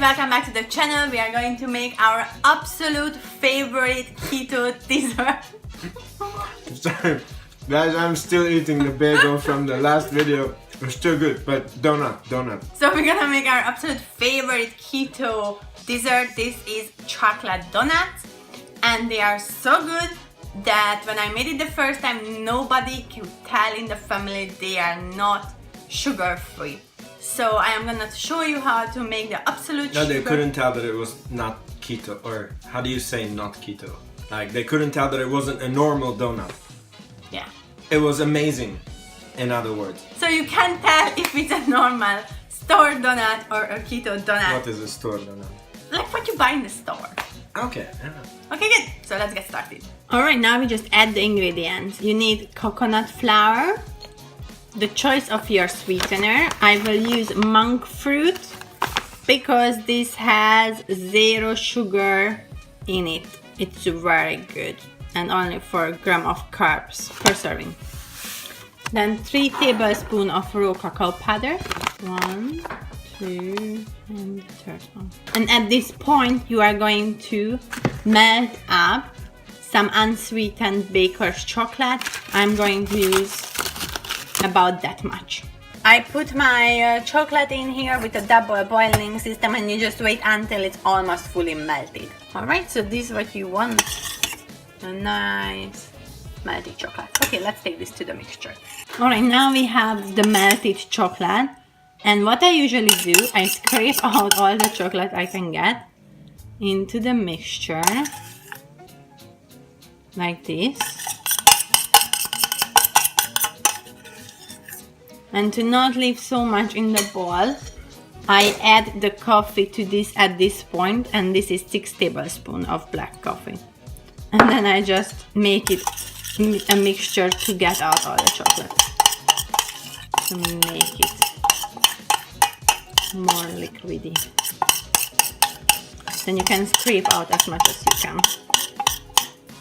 guys, welcome back to the channel. We are going to make our absolute favorite keto dessert. Sorry, guys, I'm still eating the bagel from the last video. It's still good, but donut. So we're gonna make our absolute favorite keto dessert. This is chocolate donuts, and they are so good that when I made it the first time, nobody could tell in the family they are not sugar-free. So I am gonna show you how to make the absolute No, they couldn't tell that it was not keto, or how do you say not keto? Like, they couldn't tell that it wasn't a normal donut. Yeah. It was amazing, in other words. So you can tell if it's a normal store donut or a keto donut. What is a store donut? Like what you buy in the store. Okay. Yeah. Okay, good. So let's get started. Alright, now we just add the ingredients. You need coconut flour, the choice of your sweetener. I will use monk fruit because this has 0 sugar in it. It's very good and only 4 grams of carbs per serving. Then 3 tablespoons of raw cacao powder. 1, 2, and the third one. And at this point you are going to melt up some unsweetened baker's chocolate. I'm going to use about that much. I put my chocolate in here with a double boiling system, and you just wait until it's almost fully melted. Alright, so this is what you want. A nice melted chocolate. Okay, let's take this to the mixture. Alright, now we have the melted chocolate. And what I usually do, I scrape out all the chocolate I can get into the mixture. Like this. And to not leave so much in the bowl, I add the coffee to this at this point, and this is 6 tablespoons of black coffee. And then I just make it a mixture to get out all the chocolate. To make it more liquidy. Then you can scrape out as much as you can.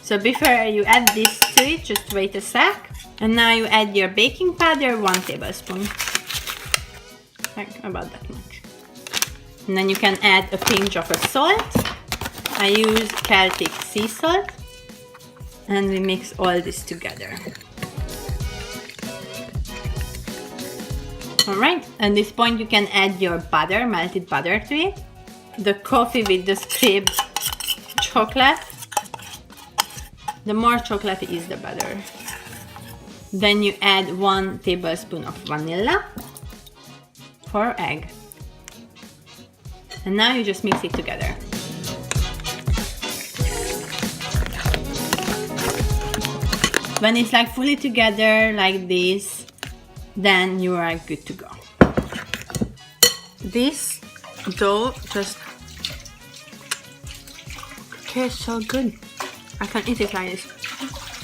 So before you add this to it, just wait a sec. And now you add your baking powder, 1 tablespoon. Like about that much. And then you can add a pinch of salt. I use Celtic sea salt. And we mix all this together. Alright, at this point you can add your butter, melted butter to it. The coffee with the scraped chocolate. The more chocolate is, the better. Then you add 1 tablespoon of vanilla for egg. And now you just mix it together. When it's like fully together like this, then you are good to go. This dough just tastes so good. I can eat it like this.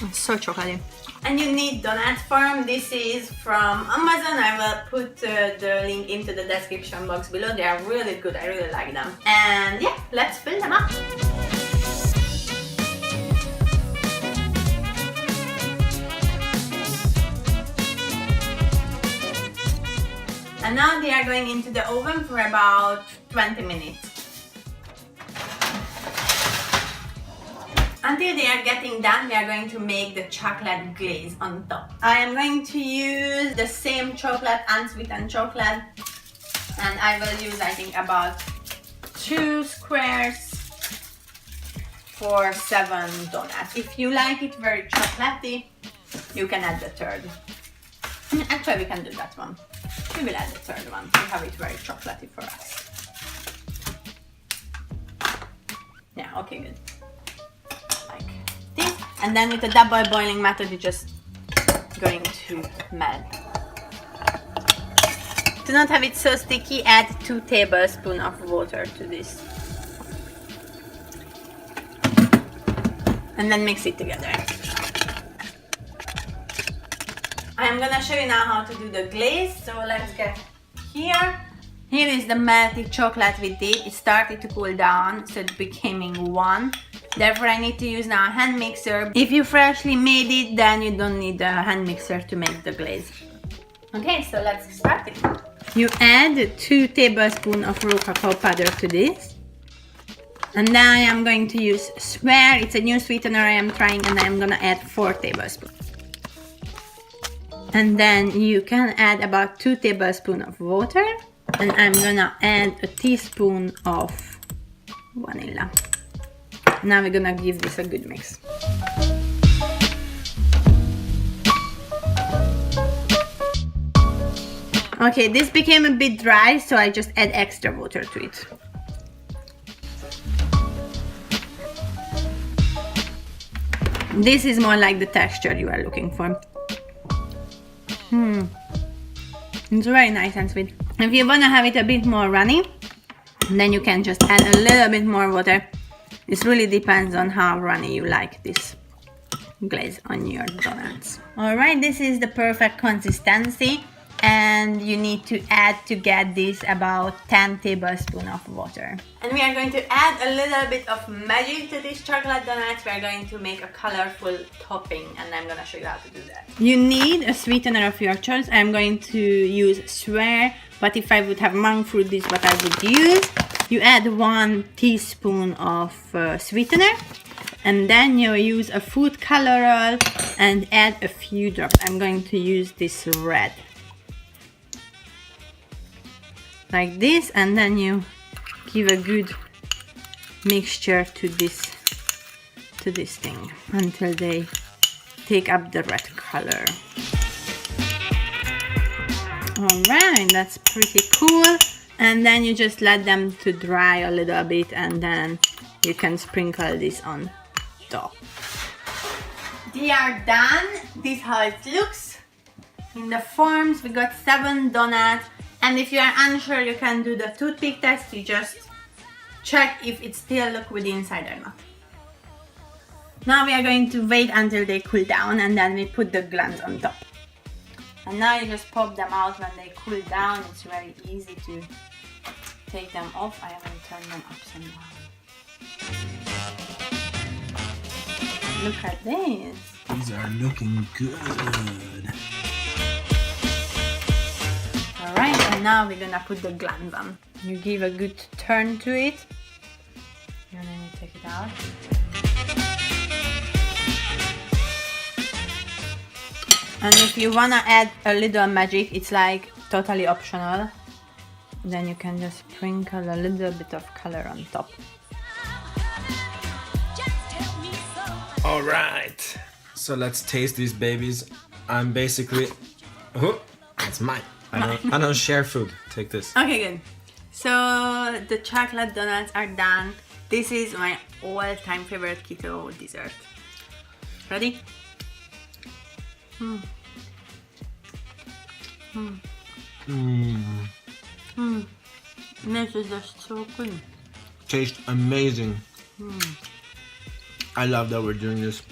It's so chocolatey. And you need donut form. This is from Amazon. I will put the link into the description box below. They are really good. I really like them. And yeah, let's fill them up. And now they are going into the oven for about 20 minutes. Until they are getting done, we are going to make the chocolate glaze on top. I am going to use the same chocolate, unsweetened chocolate, and I will use, I think, about 2 squares for 7 donuts. If you like it very chocolatey, you can add the third. Actually, we can do that one. We will add the third one to have it very chocolatey for us. Yeah, okay, good. And then with the double boiling method, you're just going to melt. To not have it so sticky, add 2 tablespoons of water to this. And then mix it together. I am gonna show you now how to do the glaze. So let's get here. Here is the melted chocolate we did. It started to cool down, so it became one. Therefore, I need to use now a hand mixer. If you freshly made it, then you don't need a hand mixer to make the glaze. Okay, so let's start it. You add 2 tablespoons of raw cacao powder to this. And then I am going to use Swear. It's a new sweetener I am trying, and I am gonna add 4 tablespoons. And then you can add about 2 tablespoons of water. And I'm gonna add a teaspoon of vanilla. Now we're gonna give this a good mix. Okay, this became a bit dry, so I just add extra water to it. This is more like the texture you are looking for. It's very nice and sweet. If you want to have it a bit more runny, then you can just add a little bit more water. This really depends on how runny you like this glaze on your donuts. Alright, this is the perfect consistency, and you need to add to get this about 10 tablespoons of water. And we are going to add a little bit of magic to these chocolate donuts. We are going to make a colorful topping, and I'm going to show you how to do that. You need a sweetener of your choice. I'm going to use Swear, but if I would have monk fruit, this is what I would use. You add 1 teaspoon of sweetener, and then you use a food colorer and add a few drops. I'm going to use this red. Like this, and then you give a good mixture to this thing until they take up the red color. Alright, that's pretty cool. And then you just let them to dry a little bit, and then you can sprinkle this on top. They are done. This is how it looks. In the forms, we got 7 donuts. And if you are unsure, you can do the toothpick test. You just check if it still looks with the inside or not. Now we are going to wait until they cool down, and then we put the glands on top. And now you just pop them out when they cool down. It's very easy to take them off. I haven't turned them upside down. Look at this. These are looking good. Alright, and now we're gonna put the glands on. You give a good turn to it, and then you take it out. And if you wanna add a little magic, it's like totally optional. Then you can just sprinkle a little bit of color on top. Alright, so let's taste these babies. I'm basically... Oh, it's mine. I don't share food. Take this. Okay, good. So the chocolate donuts are done. This is my all-time favorite keto dessert. Ready? This is just so good. Tastes amazing. I love that we're doing this.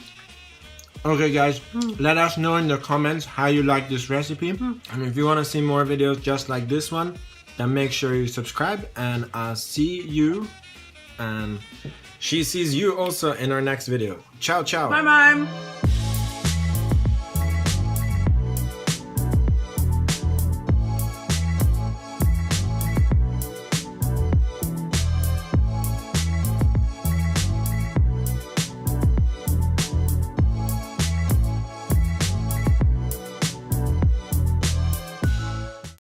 Okay guys, let us know in the comments how you like this recipe. And if you want to see more videos just like this one, then make sure you subscribe, and I'll see you, and she sees you also in our next video. Ciao ciao. Bye bye.